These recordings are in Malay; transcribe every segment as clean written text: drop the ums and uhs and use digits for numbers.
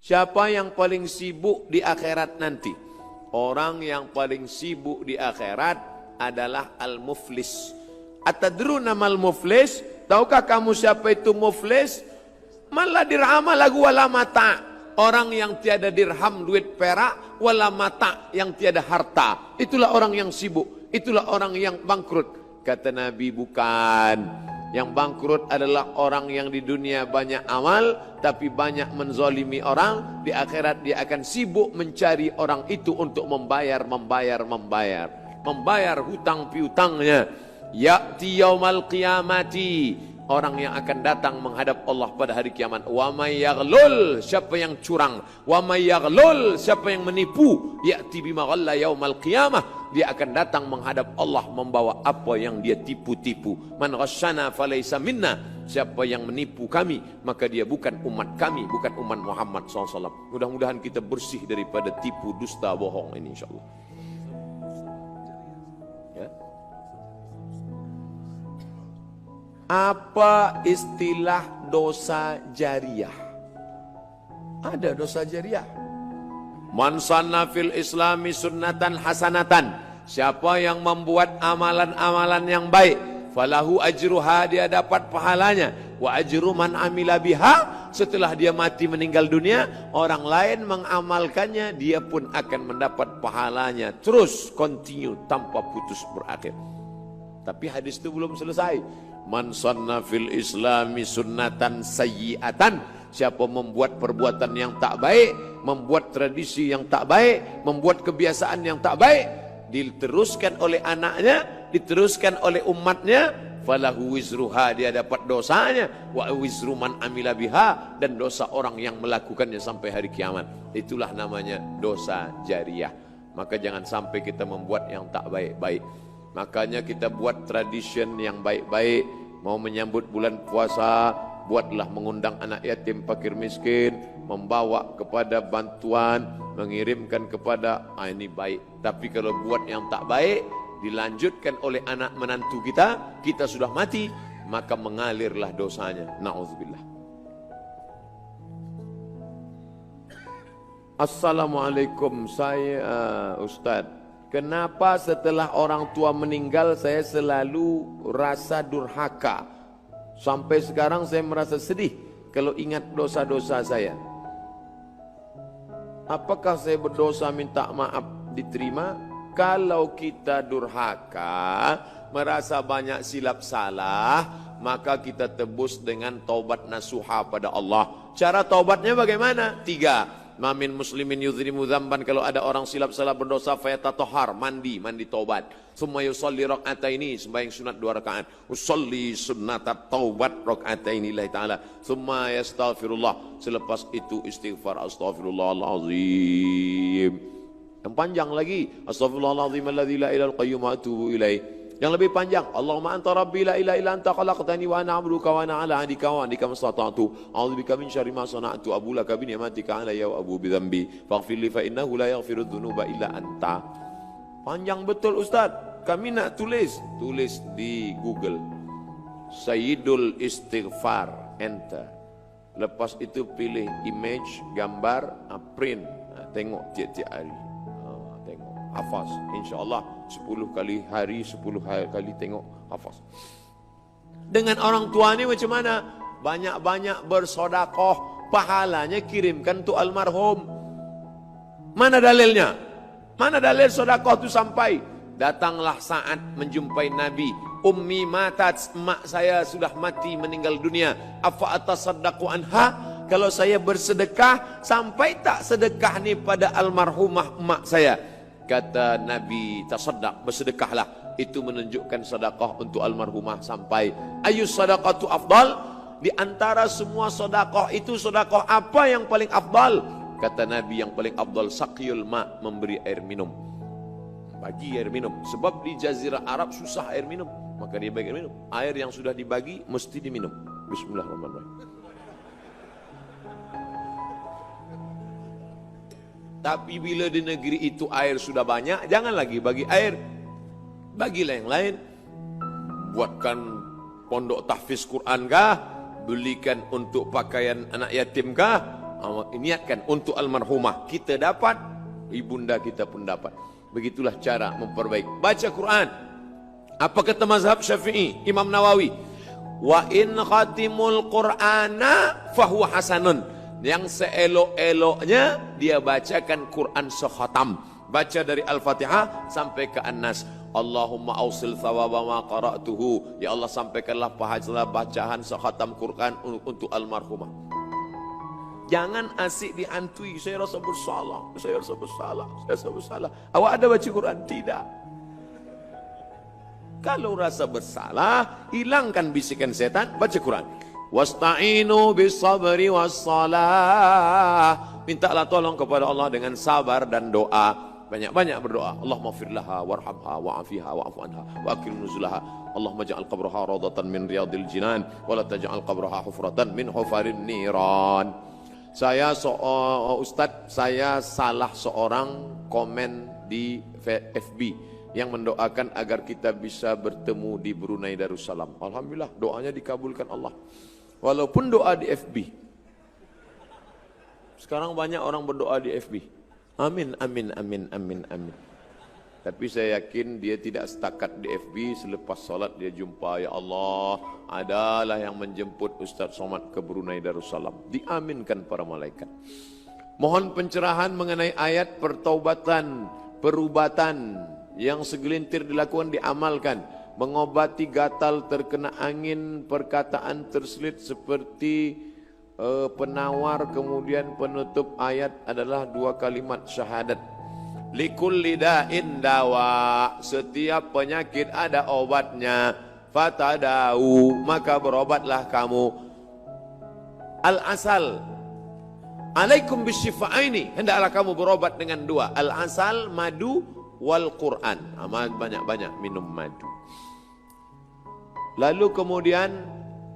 Siapa yang paling sibuk di akhirat nanti? Orang yang paling sibuk di akhirat adalah al-muflis. Atadruna mal muflis? Tahukah kamu siapa itu muflis? Malah dirham lagu wala mata. Orang yang tiada dirham duit perak, wala mata yang tiada harta. Itulah orang yang sibuk. Itulah orang yang bangkrut. Kata Nabi, bukan. Yang bangkrut adalah orang yang di dunia banyak amal, tapi banyak menzalimi orang. Di akhirat dia akan sibuk mencari orang itu untuk membayar hutang piutangnya. Ya'ti yaumal qiyamati. Orang yang akan datang menghadap Allah pada hari kiamat. Wa may yaghlul, siapa yang curang. Wa may yaghlul, siapa yang menipu. Ya'ti bima ghalla yaumal qiyamah. Dia akan datang menghadap Allah membawa apa yang dia tipu-tipu. Man ghasyana falaysa minna. Siapa yang menipu kami, maka dia bukan umat kami, bukan umat Muhammad SAW. Mudah-mudahan kita bersih daripada tipu, dusta, bohong ini insyaAllah. Ya. Apa istilah dosa jariah? Ada dosa jariah. Man sanna fil islami sunnatan hasanatan. Siapa yang membuat amalan-amalan yang baik, falahu ajruha, dia dapat pahalanya. Wa ajru man amila biha, setelah dia mati meninggal dunia, orang lain mengamalkannya, dia pun akan mendapat pahalanya. Terus continue tanpa putus berakhir. Tapi hadis itu belum selesai. Man sanna fil islami sunnatan sayyi'atan. Siapa membuat perbuatan yang tak baik, membuat tradisi yang tak baik, membuat kebiasaan yang tak baik, diteruskan oleh anaknya, diteruskan oleh umatnya, falahu wizruha, dia dapat dosanya, wa wizru man amila biha, dan dosa orang yang melakukannya sampai hari kiamat. Itulah namanya dosa jariah. Maka jangan sampai kita membuat yang tak baik-baik. Makanya kita buat tradition yang baik-baik. Mau menyambut bulan puasa, buatlah mengundang anak yatim, fakir miskin, membawa kepada bantuan, mengirimkan kepada, ini baik. Tapi kalau buat yang tak baik, dilanjutkan oleh anak menantu kita, kita sudah mati, maka mengalirlah dosanya. Na'udzubillah. Assalamualaikum, saya Ustaz. Kenapa setelah orang tua meninggal saya selalu rasa durhaka? Sampai sekarang saya merasa sedih kalau ingat dosa-dosa saya. Apakah saya berdosa minta maaf diterima? Kalau kita durhaka, merasa banyak silap salah, maka kita tebus dengan taubat nasuha pada Allah. Cara taubatnya bagaimana? 3. Mamin muslimin yudhrimu dzamban, kalau ada orang silap salah berdosa, fayatatohar, mandi taubat. Summa yusalli rak'ataini, sembahyang sunat 2 rakaat. Usalli sunnatat taubat rak'ataini lillahi ta'ala. Summa yastaghfirullah, selepas itu istighfar astaghfirullahalazim. Yang panjang lagi, astaghfirullahalazim alladzi la ilaha illa al-qayyum wa atubu ilaih. Yang lebih panjang, Allahumma anta rabbi la ilaha illa anta khalaqtani wa ana 'abduka wa ana 'ala 'ahdika wa 'adika mastata'tu. A'udzubika min syarri ma sana'tu, abu laka bi ni'matika 'alayya wa abu bi dzambi. Faghfir li fa innahu la yaghfiru dzunuba illa anta. Panjang betul Ustaz. Kami nak tulis di Google. Sayyidul Istighfar, enter. Lepas itu pilih image, gambar, print. Tengok tiap-tiap hari. Tengok, hafaz. InsyaAllah 10 kali hari, 10 kali tengok, hafaz. Dengan orang tua ni macam mana? Banyak-banyak bersodakoh, pahalanya kirimkan tu almarhum. Mana dalilnya? Mana dalil sodakoh tu sampai? Datanglah saat menjumpai Nabi. Ummi matat, mak saya sudah mati meninggal dunia. Afa atasaddaqu anha? Kalau saya bersedekah, sampai tak sedekah ni pada almarhumah mak saya? Kata Nabi, tasaddaq, bersedekahlah. Itu menunjukkan sedekah untuk almarhumah sampai. Ayu sadaqatu afdal? Di antara semua sedekah itu, sedekah apa yang paling afdal? Kata Nabi, yang paling afdal saqiyul ma, memberi air minum. Bagi air minum. Sebab di Jazirah Arab susah air minum, maka dia bagi air minum. Air yang sudah dibagi mesti diminum. Bismillahirrahmanirrahim. Tapi bila di negeri itu air sudah banyak, jangan lagi bagi air, bagilah yang lain. Buatkan pondok tahfiz Quran kah? Belikan untuk pakaian anak yatim kah? niatkan untuk almarhumah, kita dapat, ibunda kita pun dapat. Begitulah cara memperbaiki. Baca Quran. Apa kata mazhab Syafi'i, Imam Nawawi? Wa in khatimul Qur'ana fahuwa hasanun. Yang seelok-eloknya dia bacakan Quran sekhatam. Baca dari Al-Fatihah sampai ke An-Nas. Allahumma ausil thawaba ma qara'tuhu. Ya Allah, sampaikanlah pahala bacaan sekhatam Quran untuk almarhumah. Jangan asik dihantui, saya rasa bersalah, saya rasa bersalah, saya rasa bersalah. Awak ada baca Quran? Tidak. Kalau rasa bersalah, hilangkan bisikan setan, baca Quran. Wasta'inu bis sabri was salah. Mintalah tolong kepada Allah dengan sabar dan doa. Banyak-banyak berdoa. Allahumma ighfir laha warhamha wa'afiha wa'fu anha wa akrim nuzulaha. Allahumma ja'al qabraha rawdatan min riyadil jinan wa la taj'al qabraha hufratan min hufarin niran. Saya Ustadz, saya salah seorang komen di FB yang mendoakan agar kita bisa bertemu di Brunei Darussalam. Alhamdulillah, doanya dikabulkan Allah. Walaupun doa di FB. Sekarang banyak orang berdoa di FB. Amin, amin, amin, amin, amin. Tapi saya yakin dia tidak setakat di FB, selepas salat dia jumpa, ya Allah, adalah yang menjemput Ustaz Somad ke Brunei Darussalam. Diaminkan para malaikat. Mohon pencerahan mengenai ayat pertaubatan, perubatan yang segelintir dilakukan diamalkan. Mengobati gatal terkena angin, perkataan terselit seperti penawar, kemudian penutup ayat adalah 2 kalimat syahadat. Likulli da'in dawa, setiap penyakit ada obatnya. Fatadau, maka berobatlah kamu. Al-asal, alaikum bisyifa'aini, hendaklah kamu berobat dengan 2. Al-asal, madu, wal Quran. Amal banyak-banyak minum madu. Lalu kemudian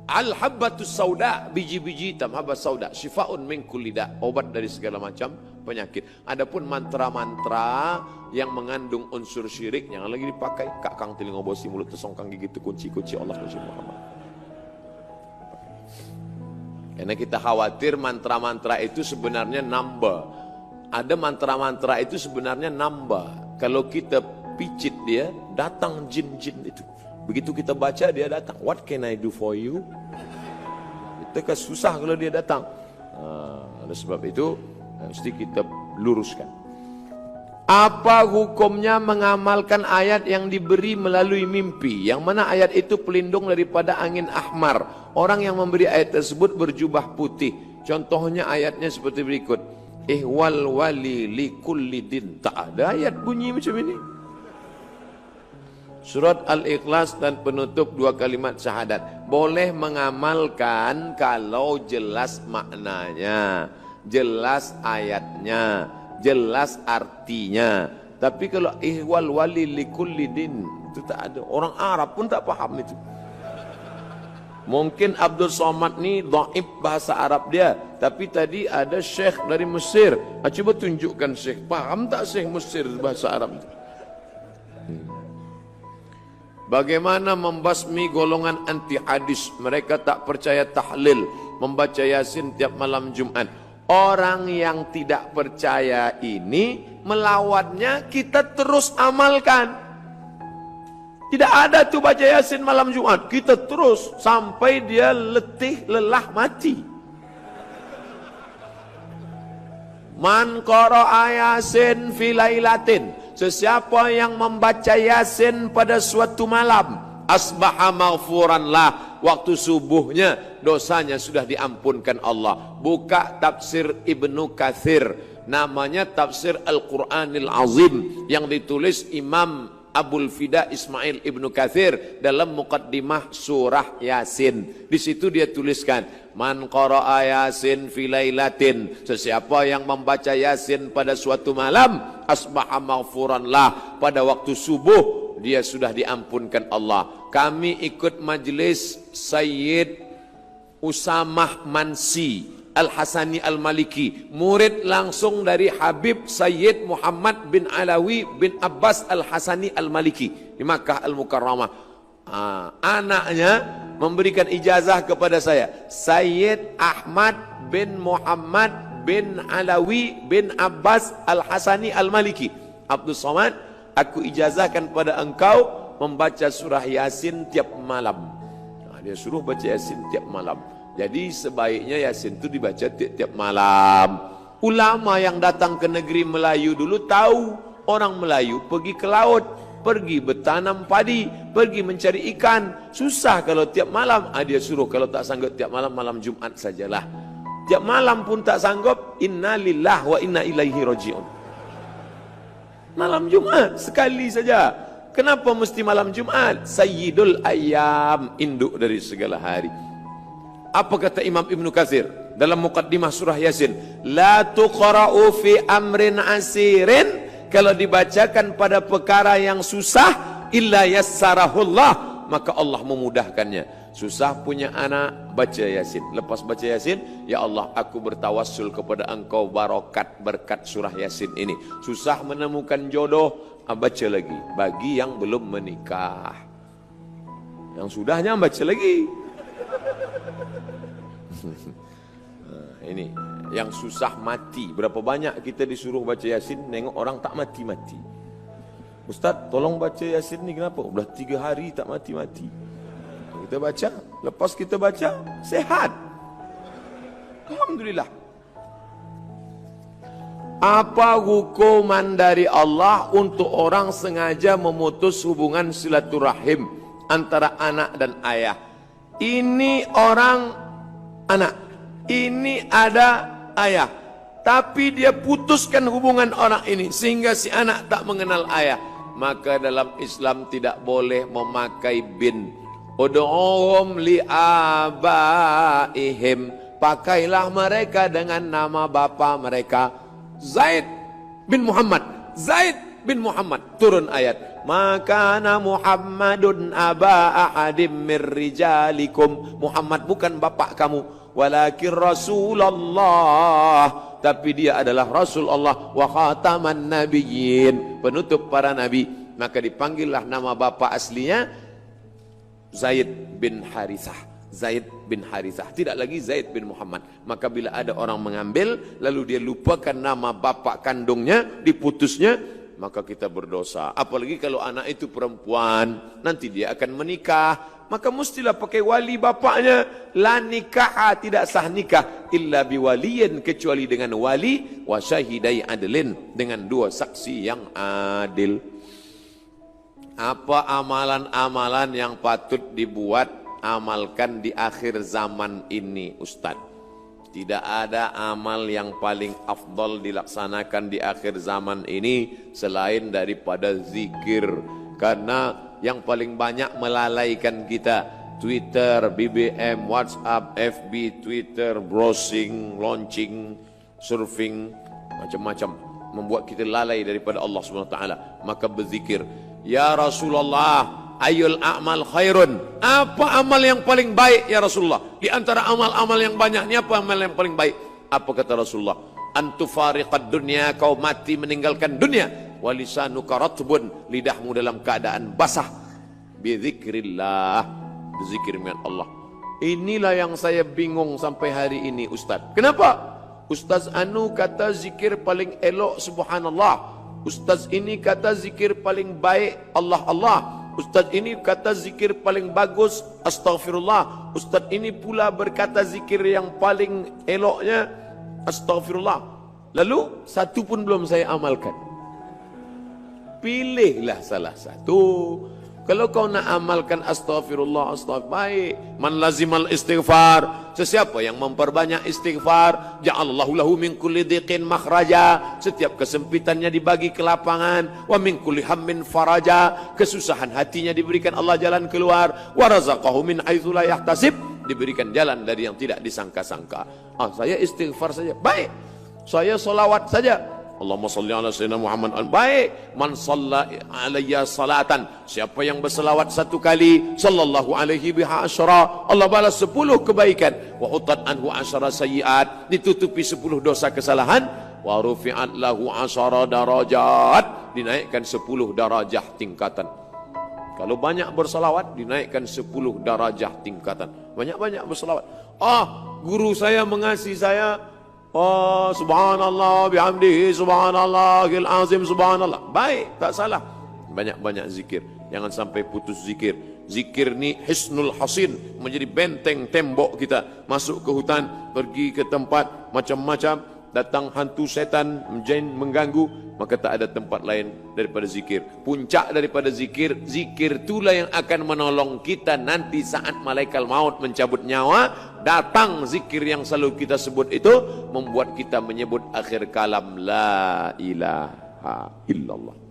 al-habbatus sauda, biji-biji hitam, habbat sauda, syifaun min kulli da, obat dari segala macam penyakit. Adapun mantra-mantra yang mengandung unsur syirik jangan lagi dipakai. Kak kang telinga bosi mulut tersongkang gigi tu kunci-kunci Allah kunci Muhammad. Karena kita khawatir mantra-mantra itu sebenarnya nambah. Ada mantra-mantra itu sebenarnya nambah. Kalau kita picit dia, datang jin-jin itu. Begitu kita baca dia datang. What can I do for you? Itu kan susah kalau dia datang. Oleh sebab itu mesti kita luruskan. Apa hukumnya mengamalkan ayat yang diberi melalui mimpi? Yang mana ayat itu pelindung daripada angin ahmar. Orang yang memberi ayat tersebut berjubah putih. Contohnya ayatnya seperti berikut. Ihwal wali likulli din. Tak ada ayat bunyi macam ini. Surat Al-Ikhlas dan penutup 2 kalimat syahadat. Boleh mengamalkan kalau jelas maknanya, jelas ayatnya, jelas artinya. Tapi kalau ihwal wali likulli din, itu tak ada. Orang Arab pun tak paham itu. Mungkin Abdul Somad ni dhaif bahasa Arab dia. Tapi tadi ada syekh dari Mesir. Cuba tunjukkan syekh. Paham tak syekh Mesir bahasa Arab itu? Bagaimana membasmi golongan anti hadis? Mereka tak percaya tahlil, membaca Yasin tiap malam Jumat. Orang yang tidak percaya ini melawannya kita terus amalkan. Tidak ada tuh baca Yasin malam Jumat, kita terus sampai dia letih, lelah, mati. Man qara'a Yasin fi lailatin, sesiapa yang membaca Yasin pada suatu malam, asbaha maghfuran lah, waktu subuhnya dosanya sudah diampunkan Allah. Buka tafsir Ibnu Katsir, namanya tafsir Al-Qur'anil Azim, yang ditulis Imam Abul Fida Ismail Ibnu Katsir dalam muqaddimah surah Yasin. Di situ dia tuliskan, man qara'a Yasin fi lailatin, sesiapa yang membaca Yasin pada suatu malam, asbaha maghfuran lah, pada waktu subuh dia sudah diampunkan Allah. Kami ikut majlis Sayyid Usamah Mansi Al-Hasani Al-Maliki, murid langsung dari Habib Sayyid Muhammad bin Alawi bin Abbas Al-Hasani Al-Maliki di Makkah Al-Mukarramah. Anaknya memberikan ijazah kepada saya, Sayyid Ahmad bin Muhammad bin Alawi bin Abbas Al-Hasani Al-Maliki. Abdul Somad, aku ijazahkan pada engkau membaca surah Yasin tiap malam. Dia suruh baca Yasin tiap malam. Jadi sebaiknya Yasin itu dibaca tiap malam. Ulama yang datang ke negeri Melayu dulu tahu orang Melayu pergi ke laut, pergi bertanam padi, pergi mencari ikan. Susah kalau tiap malam. Dia suruh kalau tak sanggup tiap malam, malam Jumat sajalah. Tiap malam pun tak sanggup, inna lillah wa inna ilaihi raji'un. Malam Jumat sekali saja. Kenapa mesti malam Jumat? Sayyidul ayyam, induk dari segala hari. Apa kata Imam Ibnu Katsir dalam muqaddimah surah Yasin? La tuqra'u fi amrin asirin, kalau dibacakan pada perkara yang susah, illa yassarahullah, maka Allah memudahkannya. Susah punya anak, baca Yasin. Lepas baca Yasin, ya Allah, aku bertawassul kepada engkau berkat surah Yasin ini. Susah menemukan jodoh, baca lagi. Bagi yang belum menikah, yang sudahnya baca lagi. Ini yang susah mati. Berapa banyak kita disuruh baca Yasin, nengok orang tak mati-mati. Ustaz, tolong baca Yasin ni, kenapa? Udah 3 hari tak mati-mati. Kita baca, lepas kita baca, sehat. Alhamdulillah. Apa hukuman dari Allah untuk orang sengaja memutus hubungan silaturahim antara anak dan ayah? Ini orang anak, ini ada ayah, tapi dia putuskan hubungan orang ini sehingga si anak tak mengenal ayah. Maka dalam Islam tidak boleh memakai bin. Ud'uhum li'abaihim, pakailah mereka dengan nama bapa mereka. Zaid bin Muhammad, Zaid bin Muhammad, turun ayat, maka Muhammadun aba ahadim mir rijalikum, Muhammad bukan bapak kamu, walakin Rasulullah, tapi dia adalah Rasul Allah, wa khataman nabiyyin, penutup para nabi. Maka dipanggillah nama bapa aslinya Zaid bin Harithah, Zaid bin Harithah, tidak lagi Zaid bin Muhammad. Maka bila ada orang mengambil lalu dia lupakan nama bapak kandungnya, diputusnya, maka kita berdosa. Apalagi kalau anak itu perempuan, nanti dia akan menikah, maka mestilah pakai wali bapaknya. La nikah, tidak sah nikah illa biwaliyin, kecuali dengan wali, wa syahidai adlin, dengan 2 saksi yang adil. Apa amalan-amalan yang patut dibuat, amalkan di akhir zaman ini, Ustaz? Tidak ada amal yang paling afdal dilaksanakan di akhir zaman ini selain daripada zikir. Karena yang paling banyak melalaikan kita, Twitter, BBM, WhatsApp, FB, Twitter, browsing, launching, surfing, macam-macam, membuat kita lalai daripada Allah SWT. Maka berzikir. Ya Rasulullah, ayul a'mal khairun, apa amal yang paling baik ya Rasulullah? Di antara amal-amal yang banyak ini apa amal yang paling baik? Apa kata Rasulullah? Antufariqad dunya, kau mati meninggalkan dunia, walisanuka ratbun, lidahmu dalam keadaan basah, bizikrillah, berzikir dengan Allah. Inilah yang saya bingung sampai hari ini, Ustaz. Kenapa? Ustaz Anu kata zikir paling elok subhanallah, Ustaz ini kata zikir paling baik Allah Allah, Ustaz ini kata zikir paling bagus astaghfirullah, Ustaz ini pula berkata zikir yang paling eloknya astaghfirullah. Lalu satu pun belum saya amalkan. Pilihlah salah satu. Kalau kau nak amalkan astaghfirullah, baik. Man lazimal istighfar, sesiapa yang memperbanyak istighfar, ja'alallahu lahu min kulli dhiqin makhraja, setiap kesempitannya dibagi kelapangan, wa min kulli hammin faraja, kesusahan hatinya diberikan Allah jalan keluar, wa razaqahu min haitsu la yahtasib, diberikan jalan dari yang tidak disangka-sangka. Saya istighfar saja, baik. Saya solawat saja, Allahumma salli ala sayyidina Muhammad, baik. Man shalla alayya salatan, siapa yang berselawat 1 kali, sallallahu alaihi biha asyara, Allah balas 10 kebaikan, wa utat anhu asyara sayyiat, ditutupi 10 dosa kesalahan, wa rufi'at lahu asyara darajat, dinaikkan 10 darajah tingkatan. Kalau banyak berselawat dinaikkan 10 darajah tingkatan. Banyak-banyak berselawat. Guru saya mengasihi saya, Oh, subhanallah bihamdihi subhanallahil azim subhanallah. Baik, tak salah. Banyak-banyak zikir. Jangan sampai putus zikir. Zikir ni hisnul hasin, menjadi benteng tembok kita. Masuk ke hutan, pergi ke tempat macam-macam, datang hantu setan, jin mengganggu, maka tak ada tempat lain daripada zikir. Puncak daripada zikir, zikir itulah yang akan menolong kita nanti saat malaikat maut mencabut nyawa. Datang zikir yang selalu kita sebut itu, membuat kita menyebut akhir kalam la ilaha illallah.